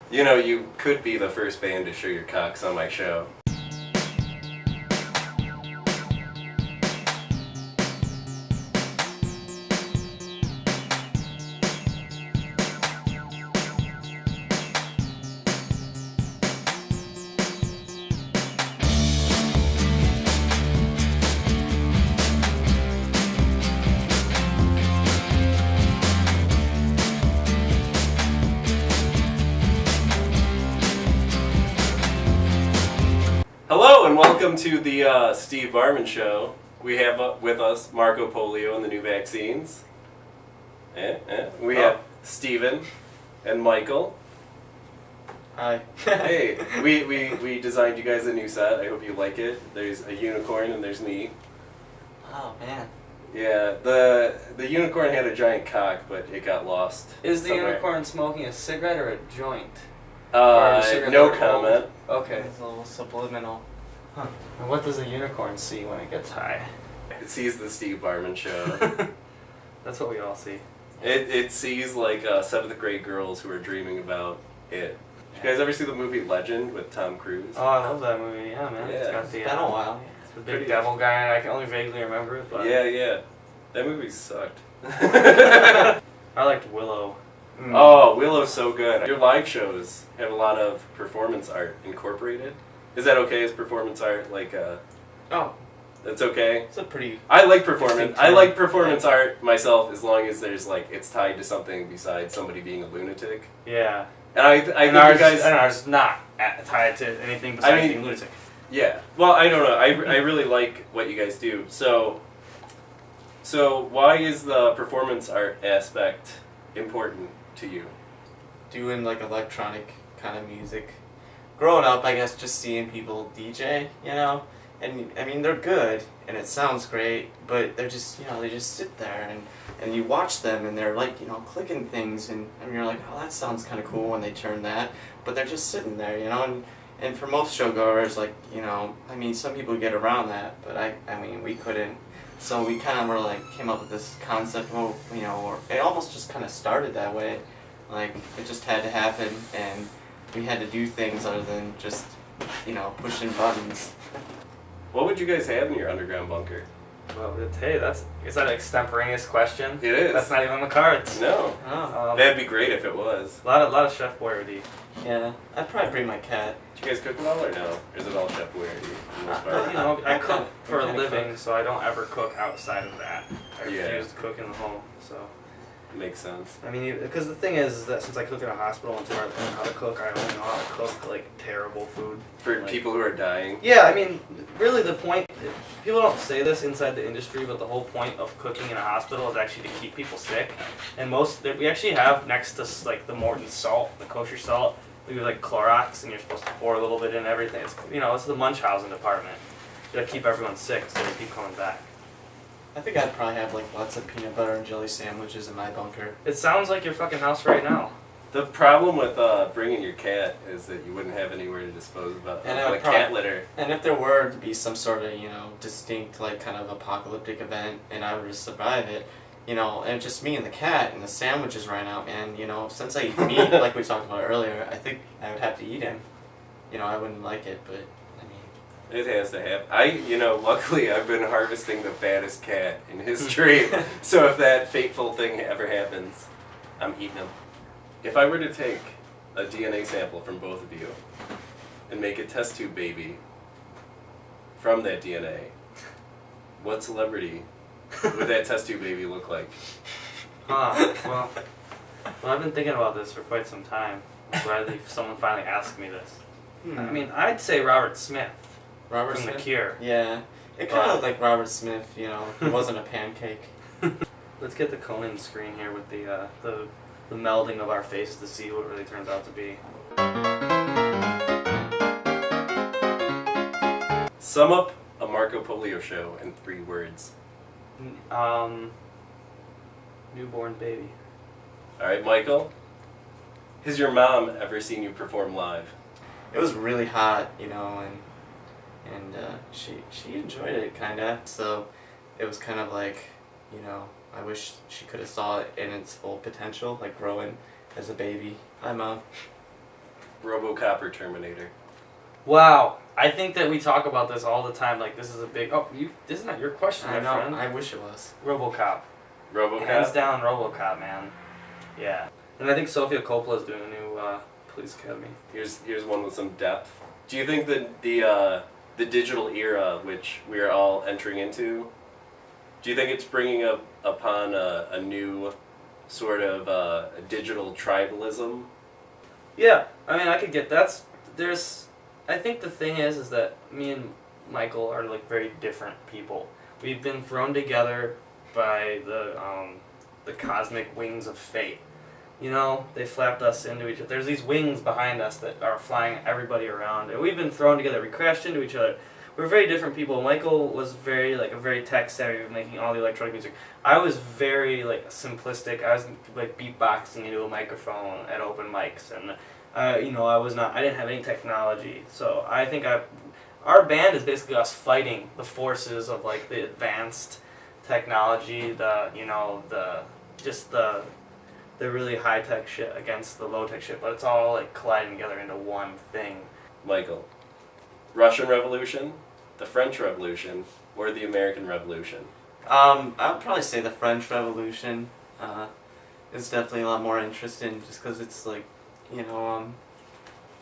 You know, you could be the first band to show your cocks on my show. Hello and welcome to the Steve Barman Show. We have with us Marco Polio and the new vaccines. We have Steven and Michael. Hi. Hey, we designed you guys a new set. I hope you like it. There's a unicorn and there's me. Oh man. Yeah, the unicorn had a giant cock, but it got lost. Is the somewhere. unicorn smoking a cigarette or a joint? Or a cigarette No that comment. Okay. It's a little subliminal. Huh. And what does a unicorn see when it gets high? It sees the Steve Barman Show. That's what we all see. It sees like 7th grade girls who are dreaming about it. Did you guys ever see the movie Legend with Tom Cruise? Oh, I love that movie. Yeah, man. Yeah. It's got the, It's been a while. It's the big devil guy. I can only vaguely remember it, but Yeah. That movie sucked. I liked Willow. Oh, Willow's so good. Your live shows have a lot of performance art incorporated. Is that okay as performance art? Like, Oh, that's okay? it's a pretty. I like performance. I term. like performance art myself as long as there's like it's tied to something besides somebody being a lunatic. Yeah. And I think And you ours, guys. and ours is not tied to anything besides mean- being lunatic. Yeah. Well, I don't know. I really like what you guys do. So why is the performance art aspect important to you? Doing like electronic kind of music. Growing up, I guess, just seeing people DJ, you know, and I mean they're good and it sounds great, but they're just, they just sit there and you watch them and they're like, clicking things and you're like, oh, that sounds kind of cool when they turn that, but they're just sitting there, and for most showgoers, like, I mean, some people get around that, but I mean, we couldn't. So we kind of were like, came up with this concept, or it almost just kind of started that way. Like, it just had to happen, and we had to do things other than just, pushing buttons. What would you guys have in your underground bunker? Well, hey, is that an extemporaneous question? It is. That's not even on the cards. No. Oh. That'd be great if it was. A lot of Chef Boyardee. Yeah, I'd probably bring my cat. Do you guys cook at all or no? Or is it all Chef Weirdy? for the most Well, part? you know, I I cook kinda- for I a kinda living, cook. so I don't ever cook outside of that. I Yeah. refuse to cook in the home. So, Makes sense. I mean, because the thing is that since I cook in a hospital until I learn how to cook, I only know how to cook like terrible food. For Like- people who are dying. Yeah, I mean, really the point, people don't say this inside the industry, but the whole point of cooking in a hospital is actually to keep people sick. And we actually have next to like the Morton salt, the kosher salt, we have like Clorox, and you're supposed to pour a little bit in everything. It's, it's the Munchausen department. You gotta keep everyone sick so they keep coming back. I think I'd probably have like lots of peanut butter and jelly sandwiches in my bunker. It sounds like your fucking house right now. The problem with bringing your cat is that you wouldn't have anywhere to dispose of And I would cat prob- litter. And if there were to be some sort of, distinct, like, kind of apocalyptic event, and I were to survive it, and just me and the cat, and the sandwiches ran out, and, since I eat meat, like we talked about earlier, I think I would have to eat him. I wouldn't like it, but, I mean... It has to happen. Luckily I've been harvesting the fattest cat in history. So if that fateful thing ever happens, I'm eating him. If I were to take a DNA sample from both of you and make a test tube baby from that DNA, what celebrity would that test tube baby look like? Well, I've been thinking about this for quite some time. I'm glad that someone finally asked me this. I mean, I'd say Robert Smith Robert from Smith? The Cure. Yeah. It kind of looked like Robert Smith, he wasn't a pancake. Let's get the Conan screen here with the melding of our faces to see what it really turns out to be. Sum up a Marco Polio show in 3 words. Newborn baby. Alright, Michael? Has your mom ever seen you perform live? It was really hot, and she enjoyed it, kind of. So it was kind of like, I wish she could have saw it in its full potential, like growing as a baby. Hi, Mom. RoboCop or Terminator? Wow. I think that we talk about this all the time. Like, this is a big... Oh, this is not your question, I my know. friend. I wish it was. RoboCop. RoboCop? Hands down RoboCop, man. Yeah. And I think Sofia Coppola's doing a new Police Academy. Here's one with some depth. Do you think that the digital era, which we are all entering into, do you think it's bringing upon a new sort of digital tribalism? Yeah. I mean, I could get... I think the thing is that me and Michael are like very different people. We've been thrown together by the cosmic wings of fate. You know, they flapped us into each other. There's these wings behind us that are flying everybody around, and we've been thrown together. We crashed into each other. We're very different people. Michael was very tech savvy, making all the electronic music. I was very simplistic. I was like beatboxing into a microphone at open mics, and I didn't have any technology. So I think our band is basically us fighting the forces of like the advanced technology, the really high tech shit against the low tech shit, but it's all like colliding together into one thing. Michael, Russian Revolution, the French Revolution, or the American Revolution? I would probably say the French Revolution is definitely a lot more interesting, just because it's like, it's one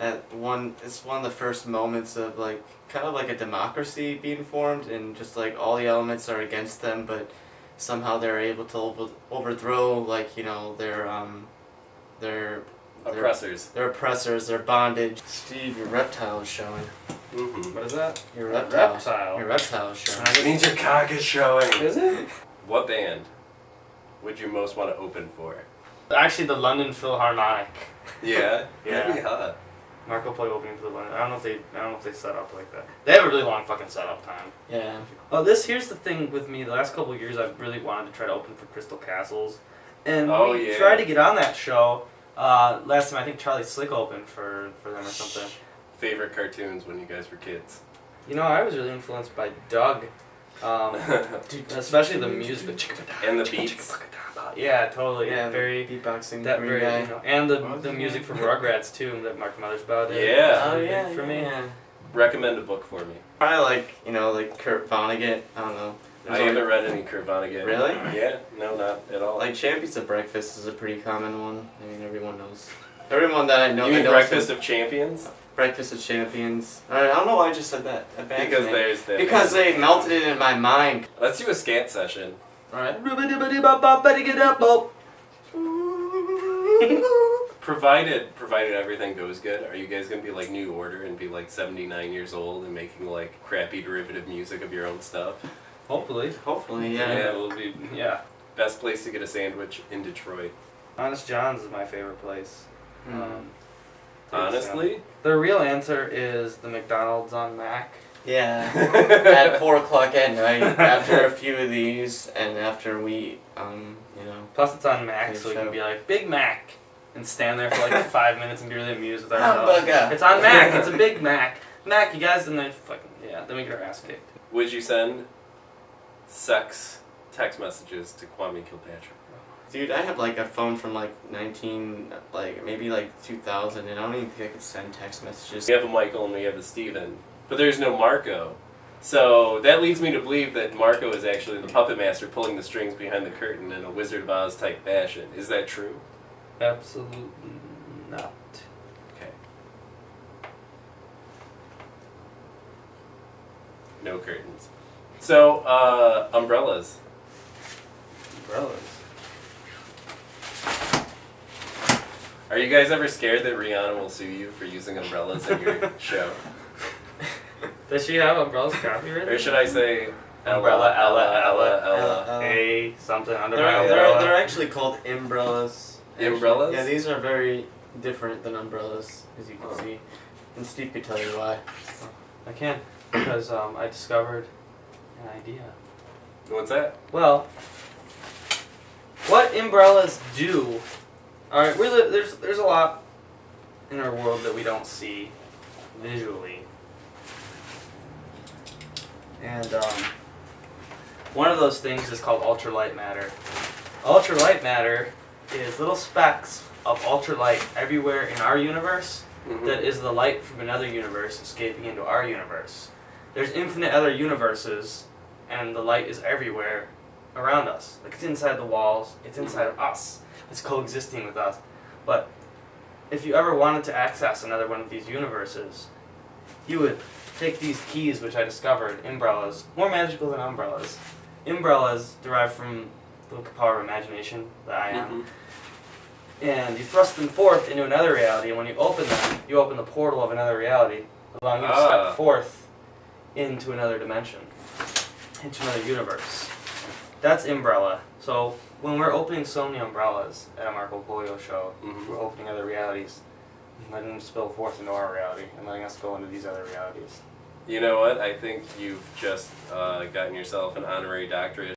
of the first moments of like kind of like a democracy being formed, and just like all the elements are against them, but somehow they're able to overthrow their Oppressors. Their oppressors, their bondage. Steve, your reptile is showing. Mm-hmm. What is that? Your reptile. Reptile. Your reptile is showing. It means your cock is showing. Is it? What band would you most want to open for? Actually, the London Philharmonic. Yeah? Yeah. That'd be hot. Marco Polio opening for the London. I don't know if they set up like that. They have a really long fucking setup time. Yeah. Well, here's the thing with me. The last couple of years, I've really wanted to try to open for Crystal Castles, and we tried to get on that show. Last time I think Charlie Slick opened for them or something. Favorite cartoons when you guys were kids? You know, I was really influenced by Doug, especially the music. And the beats. Yeah, totally. Yeah, very beatboxing. that green very guy. and the music from Rugrats too that Mark Mothersbaugh did. Yeah. Was Oh really yeah. big for me. Yeah. Recommend a book for me. Probably like Kurt Vonnegut. I don't know. I haven't read any Kurt Vonnegut. Really? Yeah, no, not at all. Like Champions of Breakfast is a pretty common one. I mean, everyone knows. Everyone that I know. You mean that knows Breakfast of Champions? Breakfast of Champions. I don't know why I just said that. A band Because name. there's the... Because they melted it in my mind. Let's do a scat session. Alright. Provided everything goes good, are you guys gonna be like New Order and be like 79 years old and making like crappy derivative music of your own stuff? Hopefully. Hopefully, Yeah. yeah. It will be. Yeah. Best place to get a sandwich in Detroit. Honest John's is my favorite place. Honestly? The real answer is the McDonald's on Mac. Yeah. At 4 o'clock at night, after a few of these, and after we, Plus it's on Mac, Good so we can show. be like, Big Mac! And stand there for like 5 minutes and be really amused with ourselves. Hamburger. It's on Mac, it's a Big Mac. Mac, you guys, and then fucking, yeah, then we get our ass kicked. Would you send sex text messages to Kwame Kilpatrick? Dude, I have like a phone from like 2000, and I don't even think I could send text messages. We have a Michael and we have a Steven, but there's no Marco. So that leads me to believe that Marco is actually the puppet master pulling the strings behind the curtain in a Wizard of Oz type fashion. Is that true? Absolutely not. Okay. No curtains. So, umbrellas. Umbrellas. Are you guys ever scared that Rihanna will sue you for using umbrellas in your show? Does she have umbrellas copyrighted? Or should I say Umbrella, Ella. Ella. A something under my They're umbrella. actually called umbrellas. Umbrellas? Yeah, these are very different than umbrellas, as you can see. And Steve could tell you why. I can't, because I discovered an idea. What's that? Well, what umbrellas do? All right, there's a lot in our world that we don't see visually, and one of those things is called ultralight matter. Ultralight matter is little specks of ultralight everywhere in our universe that is the light from another universe escaping into our universe. There's infinite other universes, and the light is everywhere around us. Like, it's inside the walls, it's inside of us, it's coexisting with us. But if you ever wanted to access another one of these universes, you would take these keys, which I discovered, umbrellas, more magical than umbrellas. Umbrellas derive from the power of imagination, the I am. And you thrust them forth into another reality, and when you open them, you open the portal of another reality, allowing you to step forth into another dimension, into another universe. That's umbrella. So when we're opening so many umbrellas at a Marco Polio show, we're opening other realities, and letting them spill forth into our reality, and letting us go into these other realities. You know what? I think you've just gotten yourself an honorary doctorate